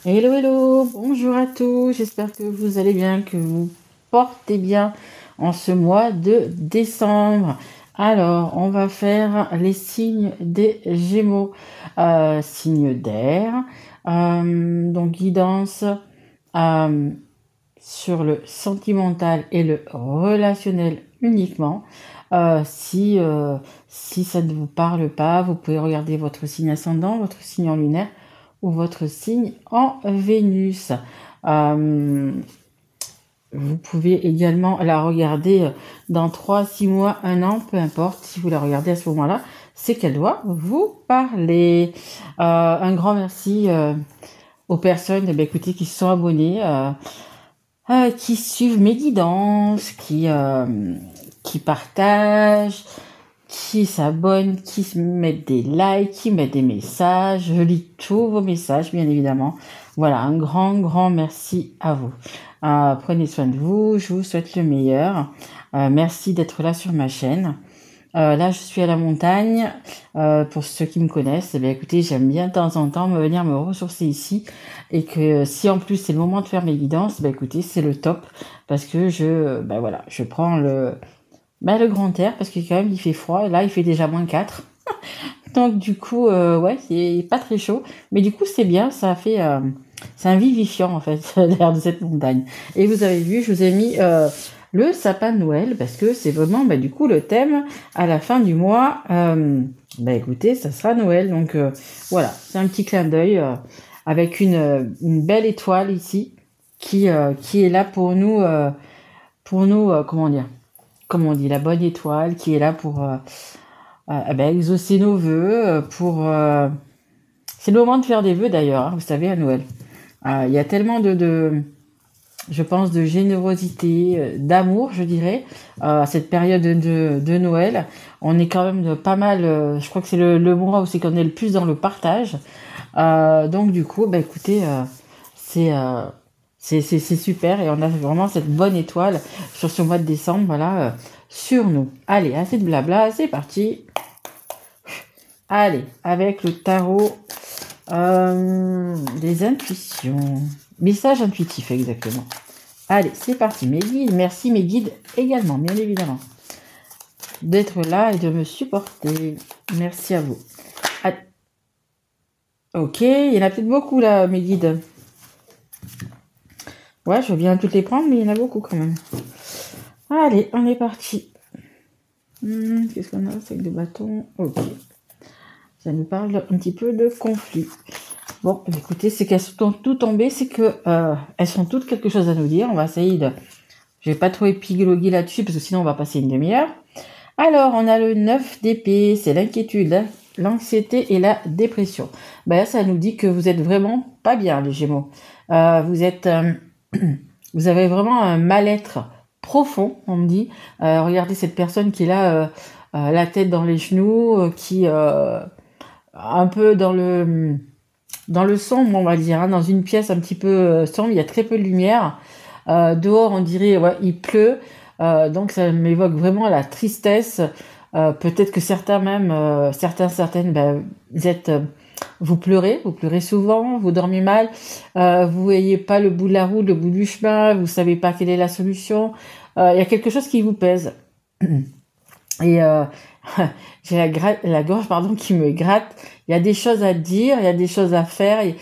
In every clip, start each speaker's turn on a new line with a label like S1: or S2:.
S1: Hello, hello, bonjour à tous, j'espère que vous allez bien, que vous portez bien en ce mois de décembre. Alors, on va faire les signes des Gémeaux, signes d'air, donc guidance euh, sur le sentimental et le relationnel uniquement. Si ça ne vous parle pas, vous pouvez regarder votre signe ascendant, votre signe en lunaire ou votre signe en Vénus. Euh, Vous pouvez également la regarder dans 3, 6 mois, un an, peu importe. Si vous la regardez à ce moment-là, c'est qu'elle doit vous parler. Un grand merci aux personnes écoutez, qui se sont abonnées, qui suivent mes guidances, qui partagent, qui s'abonnent, qui se mettent des likes, qui mettent des messages. Je lis tous vos messages, bien évidemment. Voilà, un grand, grand merci à vous. Prenez soin de vous, je vous souhaite le meilleur. Merci d'être là sur ma chaîne. Là, je suis à la montagne. Pour ceux qui me connaissent, écoutez, j'aime bien de temps en temps venir me ressourcer ici. Et que si en plus c'est le moment de faire mes guidances, écoutez, c'est le top. Parce que je prends le grand air parce que quand même il fait froid. Et là, il fait déjà -4. Donc du coup, ouais, c'est pas très chaud. Mais du coup, c'est bien, ça fait... c'est un vivifiant en fait, l'air de cette montagne. Et vous avez vu, je vous ai mis le sapin de Noël parce que c'est vraiment du coup le thème à la fin du mois. Écoutez, ça sera Noël. Donc voilà, c'est un petit clin d'œil avec une belle étoile ici qui est là pour nous comment dire, comme on dit, la bonne étoile qui est là pour exaucer nos vœux, c'est le moment de faire des vœux d'ailleurs, hein, vous savez, à Noël. Il y a tellement je pense, de générosité, d'amour, je dirais, à cette période de Noël. On est quand même pas mal, je crois que c'est le mois où c'est qu'on est le plus dans le partage. Donc du coup, écoutez, c'est euh, c'est super et on a vraiment cette bonne étoile sur ce mois de décembre, voilà, sur nous. Allez, assez de blabla, c'est parti. Allez, avec le tarot des intuitions. Message intuitif, exactement. Allez, c'est parti, mes guides. Merci mes guides également, bien évidemment, d'être là et de me supporter. Merci à vous. Ah, ok, il y en a peut-être beaucoup là, mes guides. Ouais, je veux bien toutes les prendre, mais il y en a beaucoup quand même. Allez, on est parti. Qu'est-ce qu'on a? Sac de bâton. Ok. Ça nous parle un petit peu de conflit. Bon, écoutez, c'est qu'elles sont toutes tombées, c'est que elles sont toutes quelque chose à nous dire. On va essayer de... Je vais pas trop épiloguer là-dessus, parce que sinon on va passer une demi-heure. Alors, on a le 9 d'épée, c'est l'inquiétude, l'anxiété et la dépression. Là, ça nous dit que vous êtes vraiment pas bien, les Gémeaux. Vous êtes... vous avez vraiment un mal-être profond, on me dit. Regardez cette personne qui est là, la tête dans les genoux, qui... un peu dans le sombre, on va dire, hein, dans une pièce un petit peu sombre, il y a très peu de lumière. Dehors, on dirait, ouais, il pleut, donc ça m'évoque vraiment la tristesse. Peut-être que certains même, certaines, vous pleurez souvent, vous dormez mal, vous voyez pas le bout de la route, le bout du chemin, vous savez pas quelle est la solution. Il y a quelque chose qui vous pèse. Et j'ai la gorge qui me gratte. Il y a des choses à dire, il y a des choses à faire, et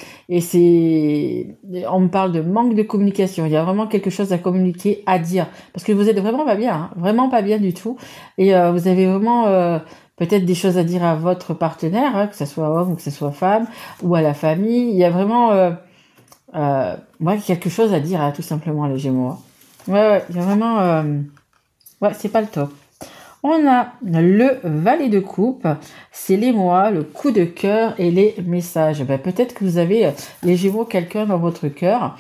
S1: on me parle de manque de communication. Il y a vraiment quelque chose à communiquer, à dire, parce que vous êtes vraiment pas bien, hein, vraiment pas bien du tout. Et vous avez vraiment peut-être des choses à dire à votre partenaire, hein, que ce soit homme ou que ce soit femme, ou à la famille. Il y a vraiment quelque chose à dire, hein, tout simplement, les Gémeaux. Hein. Ouais, il y a vraiment ouais, c'est pas le top. On a le valet de coupe, c'est les mois, le coup de cœur et les messages. Peut-être que vous avez, les Gémeaux, quelqu'un dans votre cœur,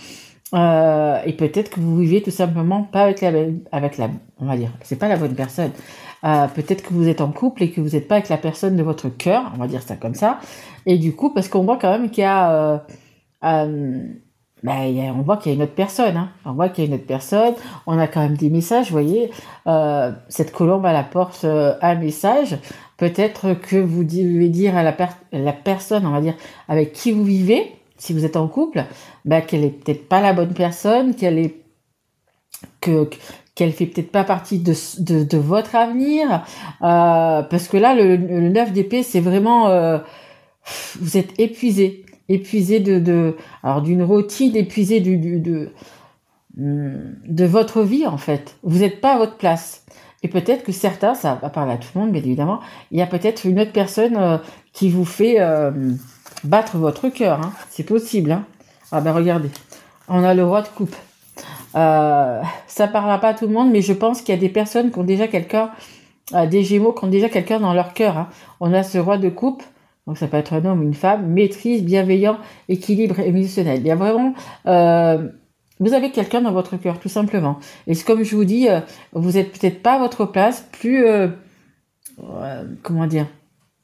S1: et peut-être que vous vivez tout simplement pas avec la, on va dire, c'est pas la bonne personne. Peut-être que vous êtes en couple et que vous n'êtes pas avec la personne de votre cœur, on va dire ça comme ça. Et du coup, parce qu'on voit quand même qu'il y a on voit qu'il y a une autre personne. Hein. On voit qu'il y a une autre personne. On a quand même des messages, vous voyez. Cette colombe, elle apporte un message. Peut-être que vous devez dire à la personne, on va dire, avec qui vous vivez, si vous êtes en couple, bah, qu'elle est peut-être pas la bonne personne, qu'elle fait peut-être pas partie de votre avenir, parce que là, le 9 d'épée, c'est vraiment, vous êtes épuisé alors d'une routine, épuisé de votre vie, en fait. Vous n'êtes pas à votre place. Et peut-être que certains, ça va parler à tout le monde, bien évidemment, il y a peut-être une autre personne qui vous fait battre votre cœur. Hein. C'est possible. Hein. Ah ben regardez, on a le roi de coupe. Ça parlera pas à tout le monde, mais je pense qu'il y a des personnes qui ont déjà quelqu'un, des Gémeaux qui ont déjà quelqu'un dans leur cœur. Hein. On a ce roi de coupe, donc ça peut être un homme ou une femme, maîtrise, bienveillant, équilibre émotionnel. Il y a vraiment... vous avez quelqu'un dans votre cœur, tout simplement. Et c'est comme je vous dis, vous êtes peut-être pas à votre place, comment dire?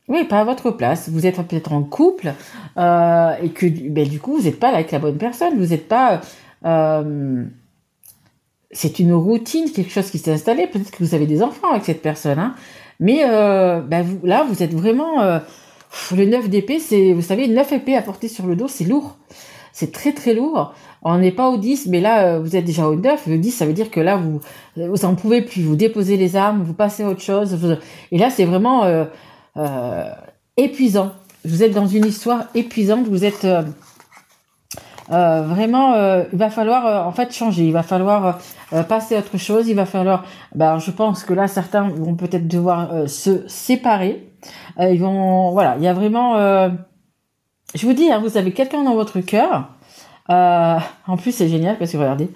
S1: Oui, pas à votre place. Vous êtes peut-être en couple et que ben, du coup, vous n'êtes pas là avec la bonne personne. Vous n'êtes pas... c'est une routine, quelque chose qui s'est installé. Peut-être que vous avez des enfants avec cette personne. Hein. Mais ben, là, vous êtes vraiment... le 9 d'épée, c'est... Vous savez, 9 épées à porter sur le dos, c'est lourd. C'est très très lourd. On n'est pas au 10, mais là, vous êtes déjà au 9. Le 10, ça veut dire que là, vous en pouvez plus. Vous déposez les armes, vous passez à autre chose. Et là, c'est vraiment épuisant. Vous êtes dans une histoire épuisante. Vous êtes vraiment... il va falloir, en fait, changer. Il va falloir passer à autre chose. Il va falloir... Ben, je pense que là, certains vont peut-être devoir se séparer. Ils vont... Voilà, il y a vraiment... je vous dis, hein, vous avez quelqu'un dans votre cœur. En plus, c'est génial parce que regardez,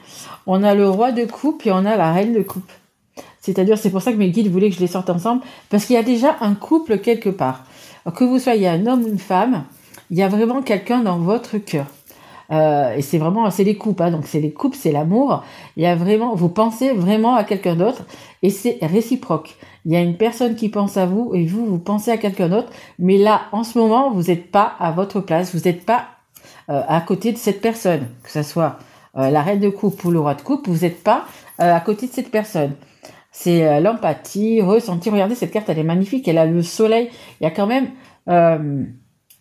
S1: on a le roi de coupe et on a la reine de coupe. C'est-à-dire, c'est pour ça que mes guides voulaient que je les sorte ensemble, parce qu'il y a déjà un couple quelque part. Alors, que vous soyez un homme ou une femme, il y a vraiment quelqu'un dans votre cœur. Et c'est vraiment, c'est les coupes, hein, donc c'est les coupes, c'est l'amour. Il y a vraiment, vous pensez vraiment à quelqu'un d'autre et c'est réciproque. Il y a une personne qui pense à vous et vous pensez à quelqu'un d'autre. Mais là, en ce moment, vous n'êtes pas à votre place, vous n'êtes pas à côté de cette personne, que ce soit la reine de coupe ou le roi de coupe, vous n'êtes pas à côté de cette personne. C'est l'empathie, ressentir. Regardez, cette carte, elle est magnifique, elle a le soleil. Il y a quand même...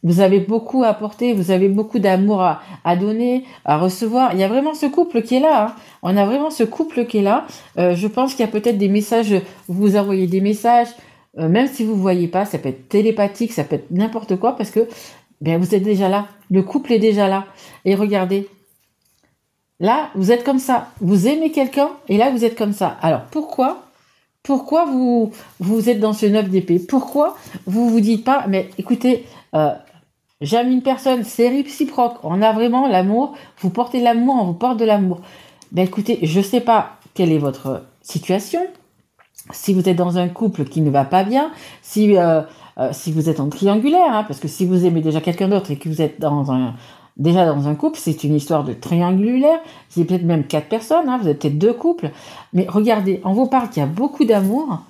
S1: vous avez beaucoup à apporter, vous avez beaucoup d'amour à donner, à recevoir. Il y a vraiment ce couple qui est là. Hein. On a vraiment ce couple qui est là. Je pense qu'il y a peut-être des messages, vous envoyez des messages, même si vous ne voyez pas, ça peut être télépathique, ça peut être n'importe quoi, parce que bien, vous êtes déjà là. Le couple est déjà là. Et regardez, là, vous êtes comme ça. Vous aimez quelqu'un, et là, vous êtes comme ça. Alors, pourquoi vous êtes dans ce 9 d'épée? Pourquoi vous dites pas, mais écoutez... j'aime une personne, c'est réciproque. On a vraiment l'amour. Vous portez l'amour, on vous porte de l'amour. Ben écoutez, je sais pas quelle est votre situation. Si vous êtes dans un couple qui ne va pas bien, si vous êtes en triangulaire, hein, parce que si vous aimez déjà quelqu'un d'autre et que vous êtes déjà dans un couple, c'est une histoire de triangulaire. C'est peut-être même 4 personnes. Hein, vous êtes peut-être 2 couples. Mais regardez, on vous parle qu'il y a beaucoup d'amour,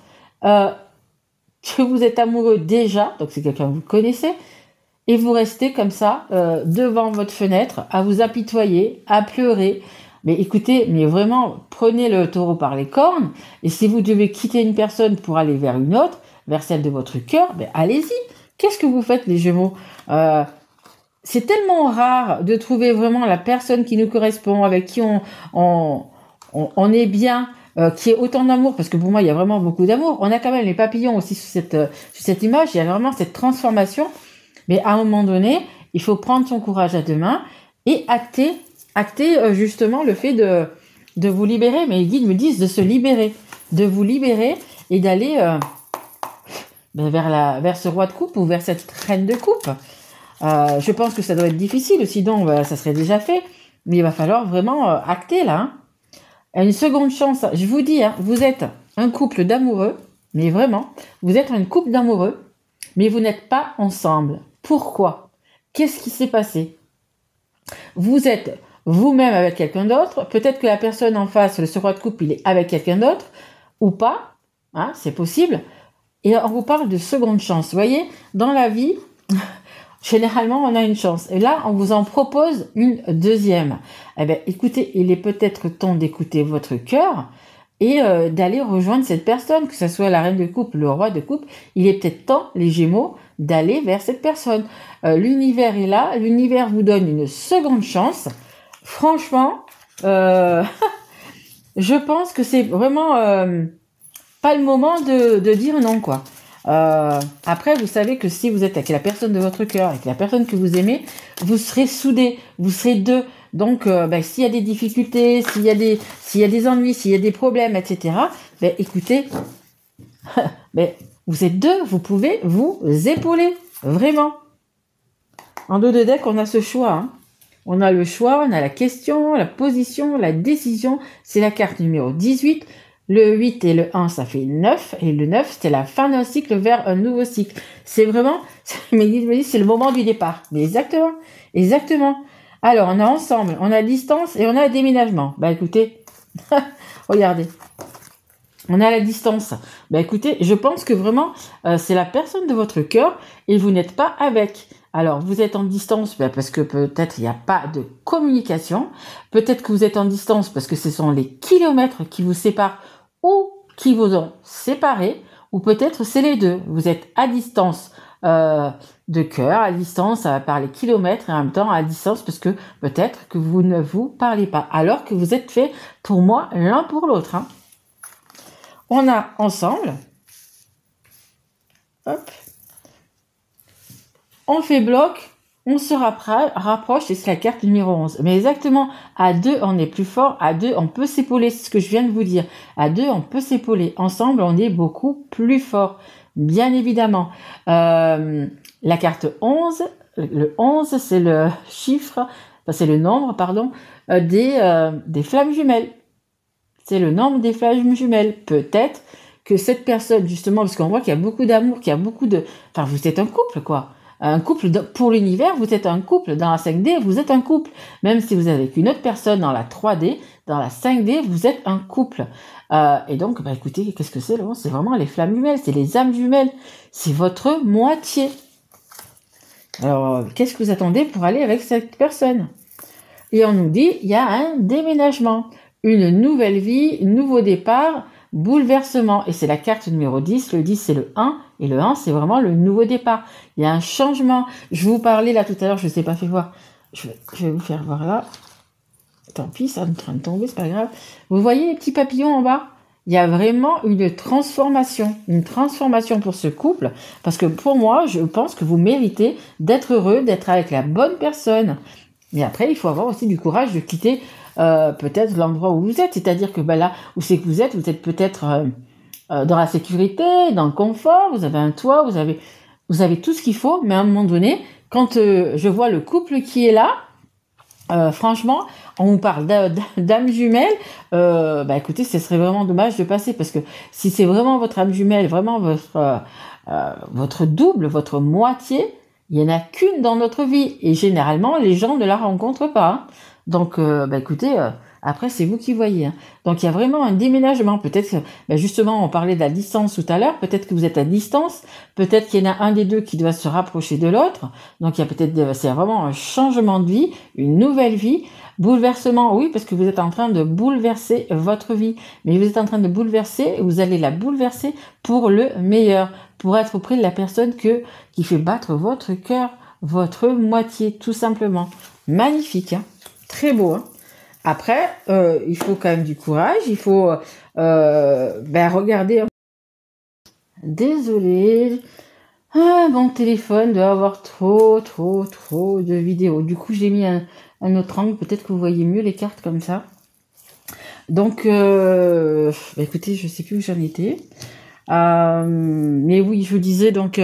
S1: que vous êtes amoureux déjà, donc c'est quelqu'un que vous connaissez. Et vous restez comme ça, devant votre fenêtre, à vous apitoyer, à pleurer. Mais écoutez, mais vraiment, prenez le taureau par les cornes. Et si vous devez quitter une personne pour aller vers une autre, vers celle de votre cœur, ben allez-y. Qu'est-ce que vous faites, les Gémeaux? C'est tellement rare de trouver vraiment la personne qui nous correspond, avec qui on est bien, qui est autant d'amour, parce que pour moi, il y a vraiment beaucoup d'amour. On a quand même les papillons aussi sur cette image. Il y a vraiment cette transformation. Mais à un moment donné, il faut prendre son courage à deux mains et acter justement le fait de vous libérer. Mais les guides me disent de se libérer, de vous libérer et d'aller vers ce roi de coupe ou vers cette reine de coupe. Je pense que ça doit être difficile, sinon ça serait déjà fait. Mais il va falloir vraiment acter là. Hein. Une seconde chance, je vous dis, hein, vous êtes un couple d'amoureux, mais vraiment, vous êtes un couple d'amoureux, mais vous n'êtes pas ensemble. Pourquoi? Qu'est-ce qui s'est passé? Vous êtes vous-même avec quelqu'un d'autre. Peut-être que la personne en face, ce roi de coupe, il est avec quelqu'un d'autre ou pas. Hein, c'est possible. Et on vous parle de seconde chance. Vous voyez, dans la vie, généralement, on a une chance. Et là, on vous en propose une deuxième. Eh bien, écoutez, il est peut-être temps d'écouter votre cœur et d'aller rejoindre cette personne, que ce soit la reine de coupe, le roi de coupe. Il est peut-être temps, les Gémeaux, d'aller vers cette personne. L'univers est là, l'univers vous donne une seconde chance. Franchement, je pense que c'est vraiment pas le moment de dire non, quoi. Après, vous savez que si vous êtes avec la personne de votre cœur, avec la personne que vous aimez, vous serez soudés, vous serez deux. Donc, s'il y a des difficultés, s'il y a des ennuis, s'il y a des problèmes, etc., écoutez, vous êtes deux, vous pouvez vous épauler, vraiment. En dos de deck, on a ce choix. Hein. On a le choix, on a la question, la position, la décision. C'est la carte numéro 18. Le 8 et le 1, ça fait 9. Et le 9, c'était la fin d'un cycle vers un nouveau cycle. C'est vraiment, c'est le moment du départ. Mais exactement, exactement. Alors, on a ensemble, on a distance et on a déménagement. Écoutez, regardez. On a la distance. Écoutez, je pense que vraiment, c'est la personne de votre cœur et vous n'êtes pas avec. Alors, vous êtes en distance parce que peut-être il n'y a pas de communication. Peut-être que vous êtes en distance parce que ce sont les kilomètres qui vous séparent ou qui vous ont séparés. Ou peut-être c'est les deux. Vous êtes à distance de cœur, à distance par les kilomètres et en même temps à distance parce que peut-être que vous ne vous parlez pas. Alors que vous êtes fait pour moi l'un pour l'autre. Hein. On a ensemble. Hop. On fait bloc, on se rapproche et c'est la carte numéro 11. Mais exactement, à deux, on est plus fort. À deux, on peut s'épauler. C'est ce que je viens de vous dire. À deux, on peut s'épauler. Ensemble, on est beaucoup plus fort. Bien évidemment. La carte 11, le 11, c'est le chiffre, c'est le nombre, pardon, des flammes jumelles. C'est le nombre des flammes jumelles. Peut-être que cette personne, justement, parce qu'on voit qu'il y a beaucoup d'amour, qu'il y a beaucoup de... Enfin, vous êtes un couple, quoi. Un couple pour l'univers, vous êtes un couple. Dans la 5D, vous êtes un couple. Même si vous êtes avec une autre personne dans la 3D, dans la 5D, vous êtes un couple. Et donc, écoutez, qu'est-ce que c'est? C'est vraiment les flammes jumelles, c'est les âmes jumelles. C'est votre moitié. Alors, qu'est-ce que vous attendez pour aller avec cette personne? Et on nous dit, il y a un déménagement, une nouvelle vie, nouveau départ, bouleversement. Et c'est la carte numéro 10. Le 10, c'est le 1. Et le 1, c'est vraiment le nouveau départ. Il y a un changement. Je vous parlais là tout à l'heure, je ne sais pas fait voir. Je vais vous faire voir là. Tant pis, ça est en train de tomber, c'est pas grave. Vous voyez les petits papillons en bas? Il y a vraiment une transformation pour ce couple. Parce que pour moi, je pense que vous méritez d'être heureux, d'être avec la bonne personne. Mais après, il faut avoir aussi du courage de quitter peut-être l'endroit où vous êtes. C'est-à-dire que là où c'est que vous êtes peut-être dans la sécurité, dans le confort, vous avez un toit, vous avez tout ce qu'il faut. Mais à un moment donné, quand je vois le couple qui est là, franchement, on vous parle d'âme jumelle, écoutez, ce serait vraiment dommage de passer, parce que si c'est vraiment votre âme jumelle, vraiment votre double, votre moitié, il n'y en a qu'une dans notre vie, et généralement, les gens ne la rencontrent pas. Hein. Donc, écoutez, après, c'est vous qui voyez. Hein. Donc, il y a vraiment un déménagement. Peut-être que, justement, on parlait de la distance tout à l'heure. Peut-être que vous êtes à distance. Peut-être qu'il y en a un des deux qui doit se rapprocher de l'autre. Donc, il y a peut-être, c'est vraiment un changement de vie, une nouvelle vie. Bouleversement, oui, parce que vous êtes en train de bouleverser votre vie. Mais vous êtes en train de bouleverser, vous allez la bouleverser pour le meilleur. Pour être auprès de la personne qui fait battre votre cœur, votre moitié, tout simplement. Magnifique, hein. Très beau, hein. Après, il faut quand même du courage, il faut regarder. Désolée, mon téléphone doit avoir trop de vidéos. Du coup, j'ai mis un autre angle, peut-être que vous voyez mieux les cartes comme ça. Donc, écoutez, je sais plus où j'en étais. Mais oui, je vous disais donc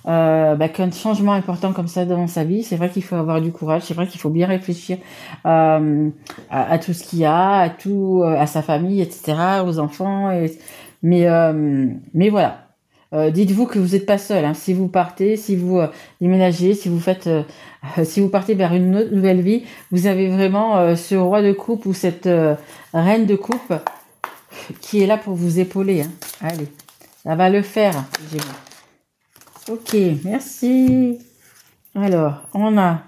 S1: qu'un changement important comme ça dans sa vie, c'est vrai qu'il faut avoir du courage, c'est vrai qu'il faut bien réfléchir à tout ce qu'il y a, à sa famille, etc., aux enfants. Mais voilà. Dites-vous que vous n'êtes pas seul. Hein. Si vous partez, si vous déménagez, si vous partez vers une autre nouvelle vie, vous avez vraiment ce roi de coupe ou cette reine de coupe qui est là pour vous épauler. Hein. Allez. Ça va le faire. Ok, merci. Alors, on a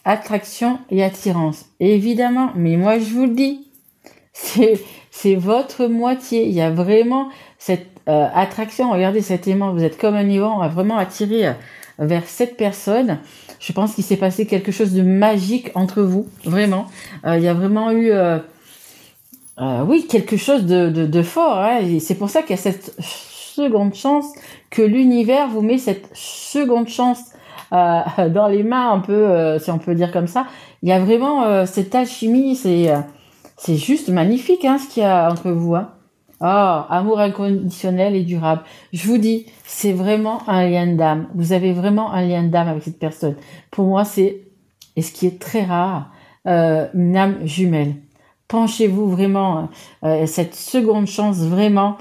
S1: attraction et attirance. Évidemment, mais moi je vous le dis, c'est votre moitié. Il y a vraiment cette attraction. Regardez cet aimant, vous êtes comme un aimant, on va vraiment attirer vers cette personne. Je pense qu'il s'est passé quelque chose de magique entre vous, vraiment. Il y a vraiment eu, oui, quelque chose de fort. Hein, et c'est pour ça qu'il y a cette seconde chance, que l'univers vous met cette seconde chance dans les mains, un peu, si on peut dire comme ça. Il y a vraiment cette alchimie, c'est juste magnifique, hein, ce qu'il y a entre vous. Hein. Oh, amour inconditionnel et durable. Je vous dis, c'est vraiment un lien d'âme. Vous avez vraiment un lien d'âme avec cette personne. Pour moi, c'est, et ce qui est très rare, une âme jumelle. Penchez-vous vraiment, cette seconde chance, vraiment,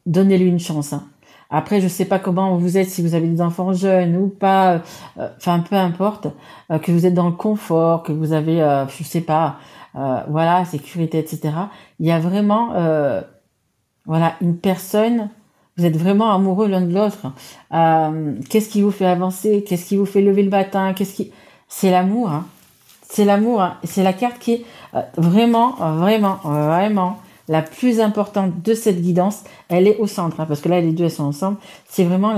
S1: donnez-lui une chance. Hein. Après, je sais pas comment vous êtes, si vous avez des enfants jeunes ou pas, enfin, peu importe, que vous êtes dans le confort, que vous avez, je sais pas, voilà, sécurité, etc. Il y a vraiment, voilà, une personne, vous êtes vraiment amoureux l'un de l'autre. Qu'est-ce qui vous fait avancer? Qu'est-ce qui vous fait lever le matin? C'est l'amour, hein. C'est l'amour, hein. C'est la carte qui est vraiment, vraiment, vraiment la plus importante de cette guidance. Elle est au centre, hein, parce que là, les deux, elles sont ensemble. C'est vraiment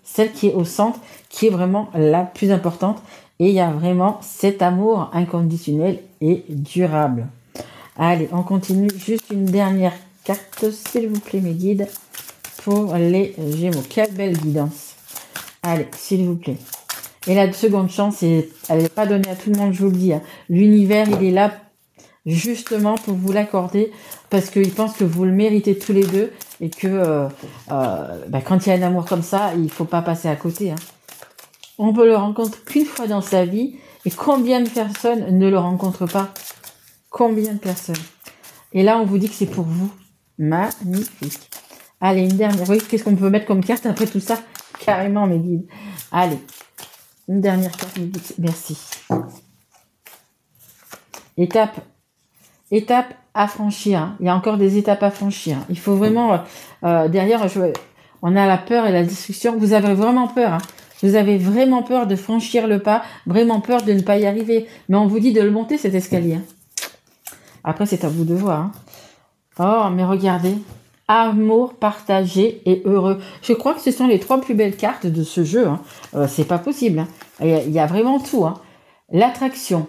S1: celle qui est au centre, qui est vraiment la plus importante. Et il y a vraiment cet amour inconditionnel et durable. Allez, on continue. Juste une dernière carte, s'il vous plaît, mes guides, pour les Gémeaux. Quelle belle guidance. Allez, s'il vous plaît. Et la seconde chance, elle n'est pas donnée à tout le monde, je vous le dis. Hein. L'univers, il est là justement pour vous l'accorder, parce qu'il pense que vous le méritez tous les deux, et que quand il y a un amour comme ça, il faut pas passer à côté. Hein. On peut le rencontrer qu'une fois dans sa vie, et combien de personnes ne le rencontrent pas? Combien de personnes? Et là, on vous dit que c'est pour vous. Magnifique. Allez, une dernière. Oui, qu'est-ce qu'on peut mettre comme carte après tout ça? Carrément, mes guides. Allez, une dernière carte. Merci. Étape à franchir. Hein. Il y a encore des étapes à franchir. Il faut vraiment... derrière, on a la peur et la destruction. Vous avez vraiment peur. Hein. Vous avez vraiment peur de franchir le pas. Vraiment peur de ne pas y arriver. Mais on vous dit de le monter, cet escalier. Hein. Après, c'est à vous de voir. Hein. Oh, mais regardez. Amour partagé et heureux. Je crois que ce sont les 3 plus belles cartes de ce jeu. Hein. C'est pas possible. Hein. Il y a vraiment tout. Hein. L'attraction,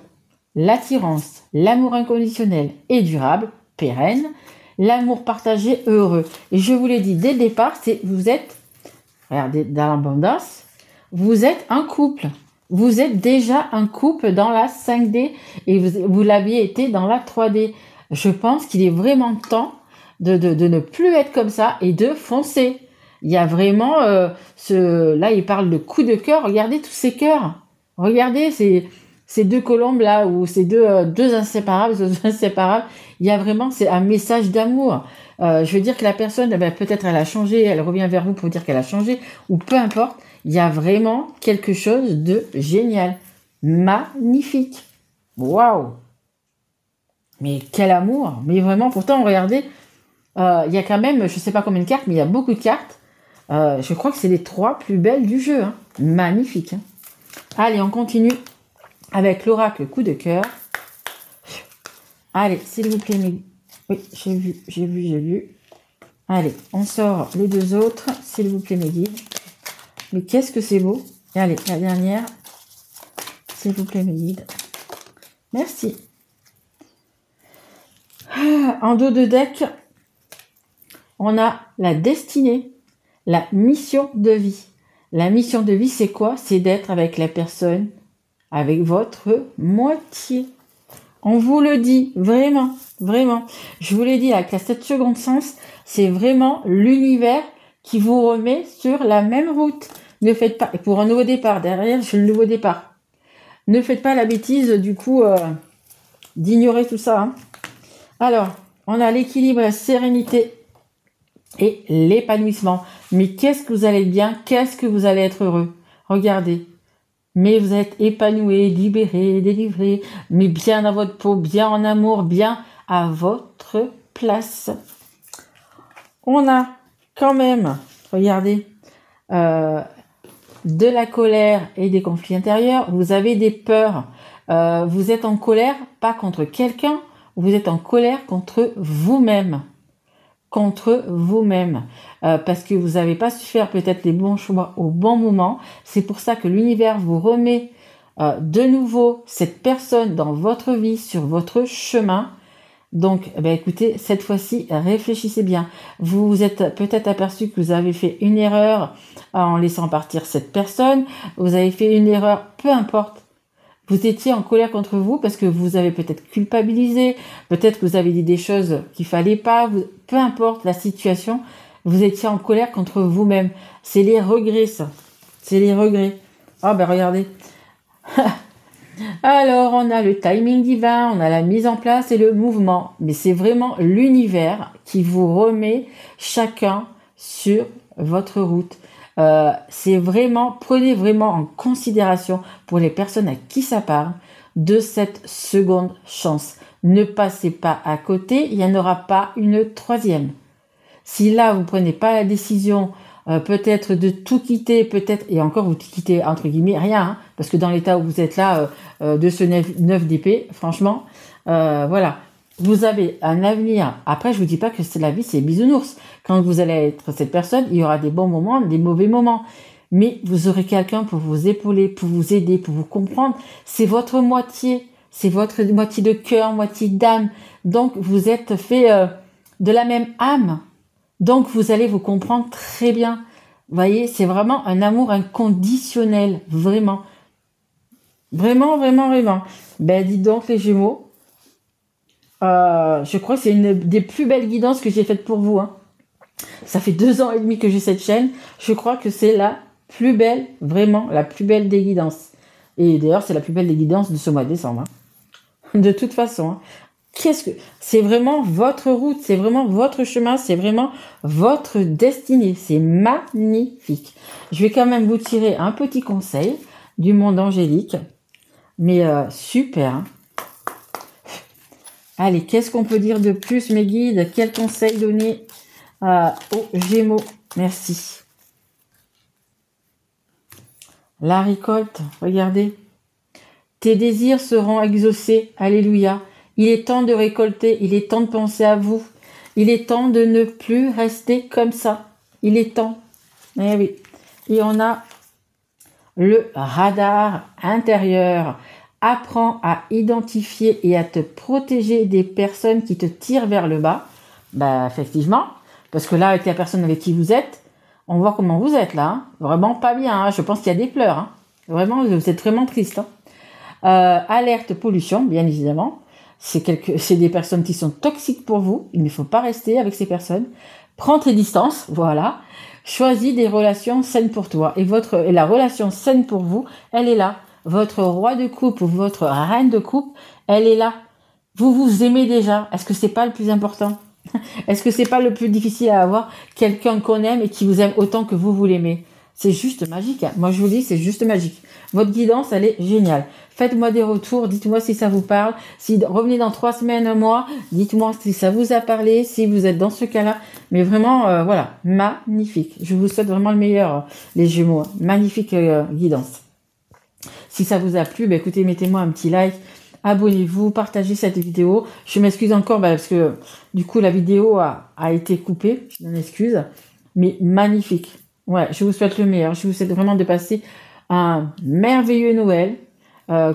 S1: l'attirance, l'amour inconditionnel et durable, pérenne, l'amour partagé heureux. Et je vous l'ai dit dès le départ, vous êtes, regardez, dans l'abondance, vous êtes un couple. Vous êtes déjà un couple dans la 5D et vous l'aviez été dans la 3D. Je pense qu'il est vraiment temps de ne plus être comme ça et de foncer. Il y a vraiment là, il parle de coup de cœur. Regardez tous ces cœurs. Regardez ces 2 colombes là, ou ces deux inséparables, il y a vraiment, c'est un message d'amour. Je veux dire que la personne, peut-être elle a changé, elle revient vers vous pour dire qu'elle a changé, ou peu importe, il y a vraiment quelque chose de génial. Magnifique. Waouh. Mais quel amour. Mais vraiment, pourtant, regardez, il y a quand même, je sais pas combien de cartes, mais il y a beaucoup de cartes. Je crois que c'est les 3 plus belles du jeu. Hein. Magnifique. Hein. Allez, on continue avec l'oracle coup de cœur. Allez, s'il vous plaît, oui, j'ai vu. Allez, on sort les 2 autres, s'il vous plaît, mes guides. Mais qu'est-ce que c'est beau. Et allez, la dernière, s'il vous plaît, mes guides. Merci. En dos de deck, on a la destinée, la mission de vie. La mission de vie, c'est quoi? C'est d'être avec la personne, avec votre moitié. On vous le dit, vraiment, vraiment. Je vous l'ai dit, avec la 7 secondes sens, c'est vraiment l'univers qui vous remet sur la même route. Ne faites pas, pour un nouveau départ, derrière, je le nouveau départ. Ne faites pas la bêtise, du coup, d'ignorer tout ça. Hein. Alors, on a l'équilibre, la sérénité et l'épanouissement. Mais qu'est-ce que vous allez être bien? Qu'est-ce que vous allez être heureux? Regardez. Mais vous êtes épanoui, libéré, délivré, mais bien dans votre peau, bien en amour, bien à votre place. On a quand même, regardez, de la colère et des conflits intérieurs. Vous avez des peurs. Vous êtes en colère, pas contre quelqu'un, vous êtes en colère contre vous-même. contre vous-même parce que vous n'avez pas su faire peut-être les bons choix au bon moment. C'est pour ça que l'univers vous remet de nouveau cette personne dans votre vie, sur votre chemin. Donc, écoutez, cette fois-ci, réfléchissez bien. Vous vous êtes peut-être aperçu que vous avez fait une erreur en laissant partir cette personne. Vous avez fait une erreur, peu importe. Vous étiez en colère contre vous parce que vous avez peut-être culpabilisé, peut-être que vous avez dit des choses qu'il fallait pas, peu importe la situation, vous étiez en colère contre vous-même. C'est les regrets, ça. C'est les regrets. Regardez. Alors, on a le timing divin, on a la mise en place et le mouvement. Mais c'est vraiment l'univers qui vous remet chacun sur votre route. Prenez vraiment en considération pour les personnes à qui ça parle de cette seconde chance. Ne passez pas à côté, il n'y en aura pas une troisième. Si là, vous prenez pas la décision peut-être de tout quitter, peut-être, et encore vous quittez entre guillemets rien, hein, parce que dans l'état où vous êtes là, de ce 9 d'épée, franchement, voilà. Vous avez un avenir. Après, je vous dis pas que c'est la vie, c'est bisounours. Quand vous allez être cette personne, il y aura des bons moments, des mauvais moments. Mais vous aurez quelqu'un pour vous épauler, pour vous aider, pour vous comprendre. C'est votre moitié. C'est votre moitié de cœur, moitié d'âme. Donc, vous êtes fait de la même âme. Donc, vous allez vous comprendre très bien. Vous voyez, c'est vraiment un amour inconditionnel. Vraiment. Vraiment, vraiment, vraiment. Dites donc, les Gémeaux. Je crois que c'est une des plus belles guidances que j'ai faites pour vous. Hein. Ça fait 2 ans et demi que j'ai cette chaîne. Je crois que c'est la plus belle, vraiment la plus belle des guidances. Et d'ailleurs, c'est la plus belle des guidances de ce mois de décembre. Hein. De toute façon. Hein. C'est vraiment votre route, c'est vraiment votre chemin, c'est vraiment votre destinée. C'est magnifique. Je vais quand même vous tirer un petit conseil du monde angélique. Mais super. Hein. Allez, qu'est-ce qu'on peut dire de plus, mes guides? Quel conseil donner aux Gémeaux? Merci. La récolte, regardez. Tes désirs seront exaucés. Alléluia. Il est temps de récolter. Il est temps de penser à vous. Il est temps de ne plus rester comme ça. Il est temps. Eh oui. Et on a le radar intérieur. Apprends à identifier et à te protéger des personnes qui te tirent vers le bas. Effectivement. Parce que là, avec la personne avec qui vous êtes, on voit comment vous êtes là. Hein. Vraiment pas bien. Hein. Je pense qu'il y a des pleurs. Hein. Vraiment, vous êtes vraiment triste. Hein. Alerte pollution, bien évidemment. C'est des personnes qui sont toxiques pour vous. Il ne faut pas rester avec ces personnes. Prends tes distances. Voilà. Choisis des relations saines pour toi. Et la relation saine pour vous, elle est là. Votre roi de coupe ou votre reine de coupe, elle est là. Vous vous aimez déjà. Est-ce que c'est pas le plus important? Est-ce que c'est pas le plus difficile à avoir? Quelqu'un qu'on aime et qui vous aime autant que vous l'aimez. C'est juste magique. Hein. Moi, je vous dis, c'est juste magique. Votre guidance, elle est géniale. Faites-moi des retours. Dites-moi si ça vous parle. Revenez dans 3 semaines, un mois. Dites-moi si ça vous a parlé, si vous êtes dans ce cas-là. Mais vraiment, voilà, magnifique. Je vous souhaite vraiment le meilleur, les Gémeaux. Hein. Magnifique guidance. Si ça vous a plu, écoutez, mettez-moi un petit like, abonnez-vous, partagez cette vidéo. Je m'excuse encore parce que du coup la vidéo a été coupée, je m'en excuse, mais magnifique. Ouais, je vous souhaite le meilleur. Je vous souhaite vraiment de passer un merveilleux Noël,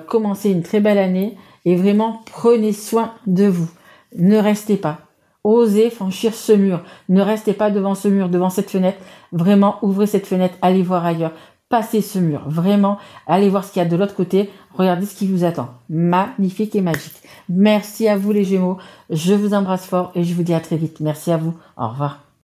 S1: commencer une très belle année et vraiment prenez soin de vous. Ne restez pas. Osez franchir ce mur. Ne restez pas devant ce mur, devant cette fenêtre. Vraiment, ouvrez cette fenêtre, allez voir ailleurs. Passez ce mur, vraiment, allez voir ce qu'il y a de l'autre côté, regardez ce qui vous attend. Magnifique et magique. Merci à vous les Gémeaux, je vous embrasse fort et je vous dis à très vite. Merci à vous, au revoir.